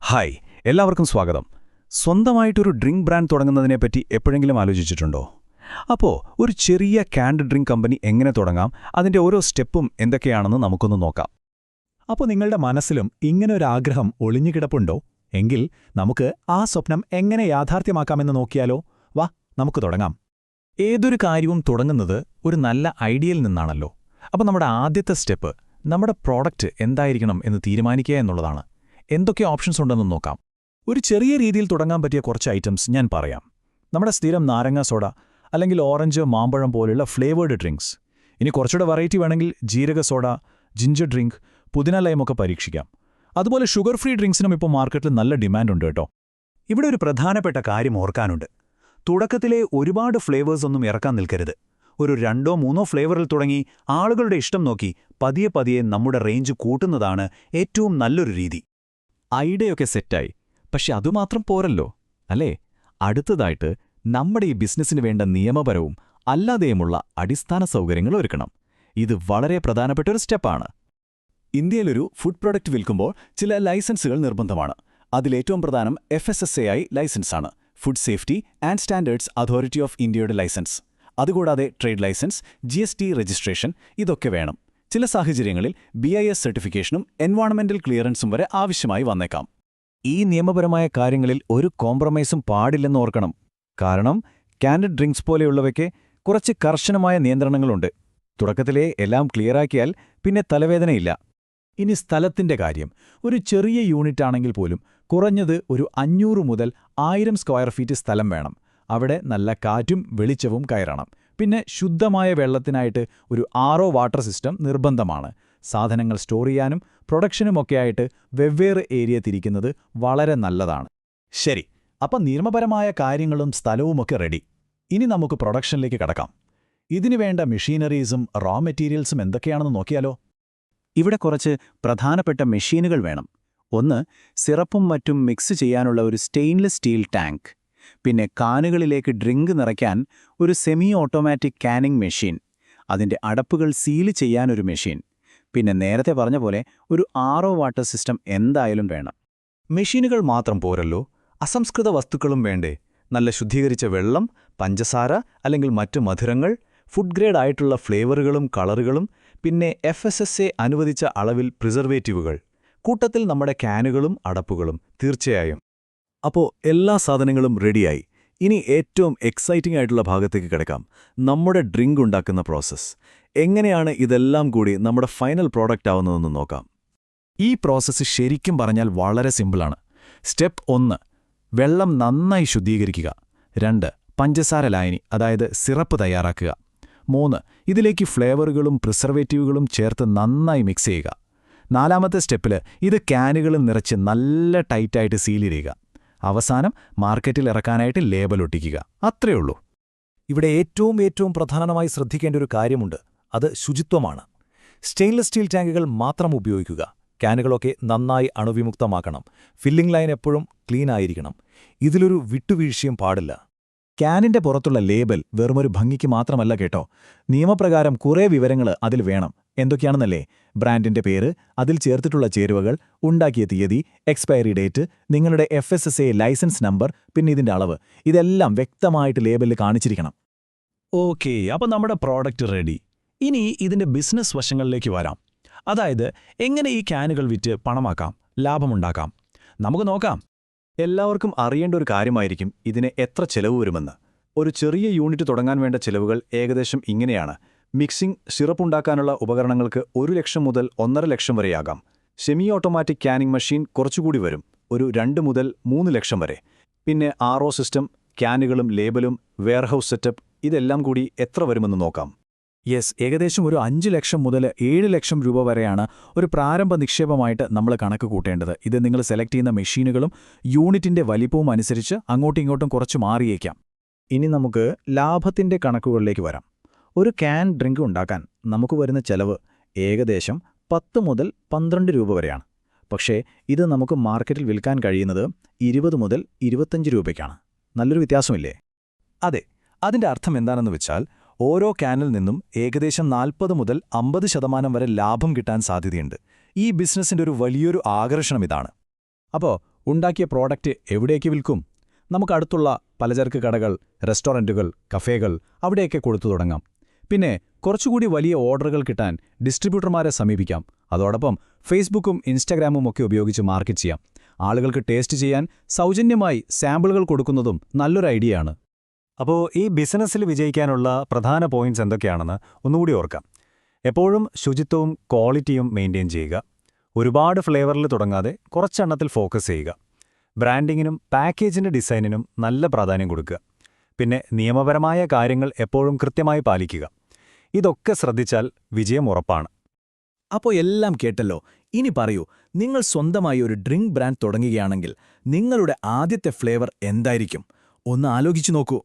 Hi, എല്ലാവർക്കും സ്വാഗതം. സ്വന്തമായിട്ടൊരു ഡ്രിങ്ക് ബ്രാൻഡ് തുടങ്ങുന്നതിനെപ്പറ്റി എപ്പോഴെങ്കിലും ആലോചിച്ചിട്ടുണ്ടോ? അപ്പോൾ ഒരു ചെറിയ ക്യാൻഡ് ഡ്രിങ്ക് കമ്പനി എങ്ങനെ തുടങ്ങാം, അതിൻ്റെ ഓരോ സ്റ്റെപ്പും എന്തൊക്കെയാണെന്ന് നമുക്കൊന്ന് നോക്കാം. അപ്പോൾ നിങ്ങളുടെ മനസ്സിലും ഇങ്ങനൊരാഗ്രഹം ഒളിഞ്ഞുകിടപ്പുണ്ടോ? എങ്കിൽ നമുക്ക് ആ സ്വപ്നം എങ്ങനെ യാഥാർത്ഥ്യമാക്കാമെന്ന് നോക്കിയാലോ? വാ, നമുക്ക് തുടങ്ങാം. ഏതൊരു കാര്യവും തുടങ്ങുന്നത് ഒരു നല്ല ഐഡിയയിൽ നിന്നാണല്ലോ. അപ്പോൾ നമ്മുടെ ആദ്യത്തെ സ്റ്റെപ്പ് നമ്മുടെ പ്രോഡക്റ്റ് എന്തായിരിക്കണം എന്ന് തീരുമാനിക്കുക എന്നുള്ളതാണ്. എന്തൊക്കെ ഓപ്ഷൻസ് ഉണ്ടെന്ന് നോക്കാം. ഒരു ചെറിയ രീതിയിൽ തുടങ്ങാൻ പറ്റിയ കുറച്ച് ഐറ്റംസ് ഞാൻ പറയാം. നമ്മുടെ സ്ഥിരം നാരങ്ങ സോഡ അല്ലെങ്കിൽ ഓറഞ്ച് മാമ്പഴം പോലുള്ള ഫ്ലേവേർഡ് ഡ്രിങ്ക്സ്. ഇനി കുറച്ചുകൂടെ വെറൈറ്റി വേണമെങ്കിൽ ജീരക സോഡ, ജിഞ്ചർ ഡ്രിങ്ക്, പുതിന ലൈമൊക്കെ പരീക്ഷിക്കാം. അതുപോലെ ഷുഗർ ഫ്രീ ഡ്രിങ്ക്സിനും ഇപ്പോൾ മാർക്കറ്റിൽ നല്ല ഡിമാൻഡുണ്ട് കേട്ടോ. ഇവിടെ ഒരു പ്രധാനപ്പെട്ട കാര്യം ഓർക്കാനുണ്ട്. തുടക്കത്തിലെ ഒരുപാട് ഫ്ലേവേഴ്സ് ഒന്നും ഇറക്കാൻ നിൽക്കരുത്. ഒരു 2-3 ഫ്ലേവറിൽ തുടങ്ങി ആളുകളുടെ ഇഷ്ടം നോക്കി പതിയെ പതിയെ നമ്മുടെ റേഞ്ച് കൂട്ടുന്നതാണ് ഏറ്റവും നല്ലൊരു രീതി. ഐഡിയൊക്കെ സെറ്റായി, പക്ഷെ അതുമാത്രം പോരല്ലോ അല്ലേ? അടുത്തതായിട്ട് നമ്മുടെ ഈ ബിസിനസ്സിന് വേണ്ട നിയമപരവും അല്ലാതെയുമുള്ള അടിസ്ഥാന സൗകര്യങ്ങൾ ഒരുക്കണം. ഇത് വളരെ പ്രധാനപ്പെട്ട ഒരു സ്റ്റെപ്പാണ്. ഇന്ത്യയിലൊരു ഫുഡ് പ്രൊഡക്റ്റ് വിൽക്കുമ്പോൾ ചില ലൈസൻസുകൾ നിർബന്ധമാണ്. അതിലേറ്റവും പ്രധാനം FSSAI ലൈസൻസാണ്, food safety and standards authority of ഇന്ത്യയുടെ ലൈസൻസ്. അതുകൂടാതെ ട്രേഡ് ലൈസൻസ്, GST രജിസ്ട്രേഷൻ ഇതൊക്കെ വേണം. ചില സാഹചര്യങ്ങളിൽ BIS സർട്ടിഫിക്കേഷനും എൻവയോൺമെന്റൽ ക്ലിയറൻസും വരെ ആവശ്യമായി വന്നേക്കാം. ഈ നിയമപരമായ കാര്യങ്ങളിൽ ഒരു കോംപ്രമൈസും പാടില്ലെന്ന് ഓർക്കണം. കാരണം ക്യാൻഡ് ഡ്രിങ്ക്സ് പോലെയുള്ളവയ്ക്ക് കുറച്ച് കർശനമായ നിയന്ത്രണങ്ങളുണ്ട്. തുടക്കത്തിലേ എല്ലാം ക്ലിയറാക്കിയാൽ പിന്നെ തലവേദനയില്ല. ഇനി സ്ഥലത്തിന്റെ കാര്യം. ഒരു ചെറിയ യൂണിറ്റ് ആണെങ്കിൽ പോലും കുറഞ്ഞത് ഒരു 500 മുതൽ 1000 സ്ക്വയർ ഫീറ്റ് സ്ഥലം വേണം. അവിടെ നല്ല കാറ്റും വെളിച്ചവും കയറണം. പിന്നെ ശുദ്ധമായ വെള്ളത്തിനായിട്ട് ഒരു RO വാട്ടർ സിസ്റ്റം നിർബന്ധമാണ്. സാധനങ്ങൾ സ്റ്റോർ ചെയ്യാനും പ്രൊഡക്ഷനുമൊക്കെയായിട്ട് വെവ്വേറെ ഏരിയ തിരിക്കുന്നത് വളരെ നല്ലതാണ്. ശരി, അപ്പം നിയമപരമായ കാര്യങ്ങളും സ്ഥലവുമൊക്കെ റെഡി. ഇനി നമുക്ക് പ്രൊഡക്ഷനിലേക്ക് കടക്കാം. ഇതിനു വേണ്ട മെഷീനറീസും റോ മെറ്റീരിയൽസും എന്തൊക്കെയാണെന്ന് നോക്കിയാലോ? ഇവിടെ കുറച്ച് പ്രധാനപ്പെട്ട മെഷീനുകൾ വേണം. ഒന്ന്, സിറപ്പും മറ്റും മിക്സ് ചെയ്യാനുള്ള ഒരു സ്റ്റെയിൻലെസ് സ്റ്റീൽ ടാങ്ക്. പിന്നെ കാനുകളിലേക്ക് ഡ്രിങ്ക് നിറയ്ക്കാൻ ഒരു സെമി ഓട്ടോമാറ്റിക് കാനിംഗ് മെഷീൻ. അതിൻ്റെ അടപ്പുകൾ സീല് ചെയ്യാനൊരു മെഷീൻ. പിന്നെ നേരത്തെ പറഞ്ഞ പോലെ ഒരു RO വാട്ടർ സിസ്റ്റം എന്തായാലും വേണം. മെഷീനുകൾ മാത്രം പോരല്ലോ, അസംസ്കൃത വസ്തുക്കളും വേണ്ടേ? നല്ല ശുദ്ധീകരിച്ച വെള്ളം, പഞ്ചസാര അല്ലെങ്കിൽ മറ്റു മധുരങ്ങൾ, ഫുഡ് ഗ്രേഡ് ആയിട്ടുള്ള ഫ്ലേവറുകളും കളറുകളും, പിന്നെ FSSA അനുവദിച്ച അളവിൽ പ്രിസർവേറ്റീവുകൾ. കൂട്ടത്തിൽ നമ്മുടെ ക്യാനുകളും അടപ്പുകളും. തീർച്ചയായും. അപ്പോൾ എല്ലാ സാധനങ്ങളും റെഡിയായി. ഇനി ഏറ്റവും എക്സൈറ്റിംഗ് ആയിട്ടുള്ള ഭാഗത്തേക്ക് കിടക്കാം. നമ്മുടെ ഡ്രിങ്ക് ഉണ്ടാക്കുന്ന പ്രോസസ്സ്. എങ്ങനെയാണ് ഇതെല്ലാം കൂടി നമ്മുടെ ഫൈനൽ പ്രോഡക്റ്റ് ആവുന്നതെന്ന് നോക്കാം. ഈ പ്രോസസ്സ് ശരിക്കും പറഞ്ഞാൽ വളരെ സിമ്പിളാണ്. സ്റ്റെപ്പ് 1, വെള്ളം നന്നായി ശുദ്ധീകരിക്കുക. 2, പഞ്ചസാര ലായനി അതായത് സിറപ്പ് തയ്യാറാക്കുക. 3, ഇതിലേക്ക് ഫ്ലേവറുകളും പ്രിസർവേറ്റീവുകളും ചേർത്ത് നന്നായി മിക്സ് ചെയ്യുക. 4ാമത്തെ സ്റ്റെപ്പിൽ ഇത് ക്യാനുകളിൽ നിറച്ച് നല്ല ടൈറ്റായിട്ട് സീൽ ചെയ്യുക. അവസാനം മാർക്കറ്റിൽ ഇറക്കാനായിട്ട് ലേബൽ ഒട്ടിക്കുക. അത്രയുള്ളൂ. ഇവിടെ ഏറ്റവും പ്രധാനമായി ശ്രദ്ധിക്കേണ്ട ഒരു കാര്യമുണ്ട്. അത് ശുചിത്വമാണ്. സ്റ്റെയിൻലെസ് സ്റ്റീൽ ടാങ്കുകൾ മാത്രം ഉപയോഗിക്കുക. ക്യാനുകളൊക്കെ നന്നായി അണുവിമുക്തമാക്കണം. ഫില്ലിംഗ് ലൈൻ എപ്പോഴും ക്ലീൻ ആയിരിക്കണം. ഇതിലൊരു വിട്ടുവീഴ്ചയും പാടില്ല. ക്യാനിന്റെ പുറത്തുള്ള ലേബൽ വെറുമൊരു ഭംഗിക്ക് മാത്രമല്ല കേട്ടോ. നിയമപ്രകാരം കുറേ വിവരങ്ങൾ അതിൽ വേണം. എന്തൊക്കെയാണെന്നല്ലേ? ബ്രാൻഡിന്റെ പേര്, അതിൽ ചേർത്തിട്ടുള്ള ചേരുവകൾ, ഉണ്ടാക്കിയ തീയതി, എക്സ്പയറി ഡേറ്റ്, നിങ്ങളുടെ FSSA ലൈസൻസ് നമ്പർ, പിന്നെ ഇതിന്റെ അളവ്. ഇതെല്ലാം വ്യക്തമായിട്ട് ലേബലിൽ കാണിച്ചിരിക്കണം. ഓക്കേ, അപ്പോൾ നമ്മുടെ പ്രോഡക്റ്റ് റെഡി. ഇനി ഇതിന്റെ ബിസിനസ് വശങ്ങളിലേക്ക് വരാം. അതായത് എങ്ങനെ ഈ ക്യാനുകൾ വിറ്റ് പണമാക്കാം, ലാഭമുണ്ടാക്കാം. നമുക്ക് നോക്കാം. എല്ലാവർക്കും അറിയേണ്ട ഒരു കാര്യമായിരിക്കും ഇതിന് എത്ര ചെലവ് വരുമെന്ന്. ഒരു ചെറിയ യൂണിറ്റ് തുടങ്ങാൻ വേണ്ട ചെലവുകൾ ഏകദേശം ഇങ്ങനെയാണ്. മിക്സിംഗ്, സിറപ്പുണ്ടാക്കാനുള്ള ഉപകരണങ്ങൾക്ക് 1 ലക്ഷം മുതൽ 1.5 ലക്ഷം വരെയാകാം. സെമി ഓട്ടോമാറ്റിക് കാനിംഗ് മെഷീൻ കുറച്ചുകൂടി വരും, ഒരു 2 മുതൽ 3 ലക്ഷം വരെ. പിന്നെ RO സിസ്റ്റം, ക്യാനുകളും ലേബലും, വെയർഹൌസ് സെറ്റപ്പ്, ഇതെല്ലാം കൂടി എത്ര വരുമെന്ന് നോക്കാം. ഏകദേശം ഒരു 5 ലക്ഷം മുതൽ 7 ലക്ഷം രൂപ വരെയാണ് ഒരു പ്രാരംഭ നിക്ഷേപമായിട്ട് നമ്മൾ കണക്ക് കൂട്ടേണ്ടത്. ഇത് നിങ്ങൾ സെലക്ട് ചെയ്യുന്ന മെഷീനുകളും യൂണിറ്റിന്റെ വലിപ്പവും അനുസരിച്ച് അങ്ങോട്ടും ഇങ്ങോട്ടും കുറച്ച് മാറിയേക്കാം. ഇനി നമുക്ക് ലാഭത്തിന്റെ കണക്കുകളിലേക്ക് വരാം. ഒരു ക്യാൻ ഡ്രിങ്ക് ഉണ്ടാക്കാൻ നമുക്ക് വരുന്ന ചെലവ് ഏകദേശം 10 മുതൽ 12 രൂപ വരെയാണ്. പക്ഷേ ഇത് നമുക്ക് മാർക്കറ്റിൽ വിൽക്കാൻ കഴിയുന്നത് 20 മുതൽ 25 രൂപയ്ക്കാണ്. നല്ലൊരു വ്യത്യാസമില്ലേ? അതെ, അതിന്റെ അർത്ഥം എന്താണെന്ന് വെച്ചാൽ ഓരോ ക്യാനിൽ നിന്നും ഏകദേശം 40 മുതൽ 50% വരെ ലാഭം കിട്ടാൻ സാധ്യതയുണ്ട്. ഈ ബിസിനസ്സിന്റെ ഒരു വലിയൊരു ആകർഷണം ഇതാണ്. അപ്പോൾ ഉണ്ടാക്കിയ പ്രോഡക്റ്റ് എവിടേക്ക് വിൽക്കും? നമുക്ക് അടുത്തുള്ള പലചരക്ക് കടകൾ, റെസ്റ്റോറൻറ്റുകൾ, കഫേകൾ അവിടെയൊക്കെ കൊടുത്തു തുടങ്ങാം. പിന്നെ കുറച്ചുകൂടി വലിയ ഓർഡറുകൾ കിട്ടാൻ ഡിസ്ട്രിബ്യൂട്ടർമാരെ സമീപിക്കാം. അതോടൊപ്പം ഫേസ്ബുക്കും ഇൻസ്റ്റഗ്രാമും ഒക്കെ ഉപയോഗിച്ച് മാർക്കറ്റ് ചെയ്യാം. ആളുകൾക്ക് ടേസ്റ്റ് ചെയ്യാൻ സൗജന്യമായി സാമ്പിളുകൾ കൊടുക്കുന്നതും നല്ലൊരു ഐഡിയയാണ്. അപ്പോൾ ഈ ബിസിനസ്സിൽ വിജയിക്കാനുള്ള പ്രധാന പോയിന്റ്സ് എന്തൊക്കെയാണെന്ന് ഒന്നുകൂടി ഓർക്കാം. എപ്പോഴും ശുചിത്വവും ക്വാളിറ്റിയും മെയിൻറ്റെയിൻ ചെയ്യുക. ഒരുപാട് ഫ്ലേവറിൽ തുടങ്ങാതെ കുറച്ചെണ്ണത്തിൽ ഫോക്കസ് ചെയ്യുക. ബ്രാൻഡിങ്ങിനും പാക്കേജിൻ്റെ ഡിസൈനിനും നല്ല പ്രാധാന്യം കൊടുക്കുക. പിന്നെ നിയമപരമായ കാര്യങ്ങൾ എപ്പോഴും കൃത്യമായി പാലിക്കുക. ഇതൊക്കെ ശ്രദ്ധിച്ചാൽ വിജയം ഉറപ്പാണ്. അപ്പോൾ എല്ലാം കേട്ടല്ലോ. ഇനി പറയൂ, നിങ്ങൾ സ്വന്തമായി ഒരു ഡ്രിങ്ക് ബ്രാൻഡ് തുടങ്ങുകയാണെങ്കിൽ നിങ്ങളുടെ ആദ്യത്തെ ഫ്ലേവർ എന്തായിരിക്കും? ഒന്ന് ആലോചിച്ചു നോക്കൂ.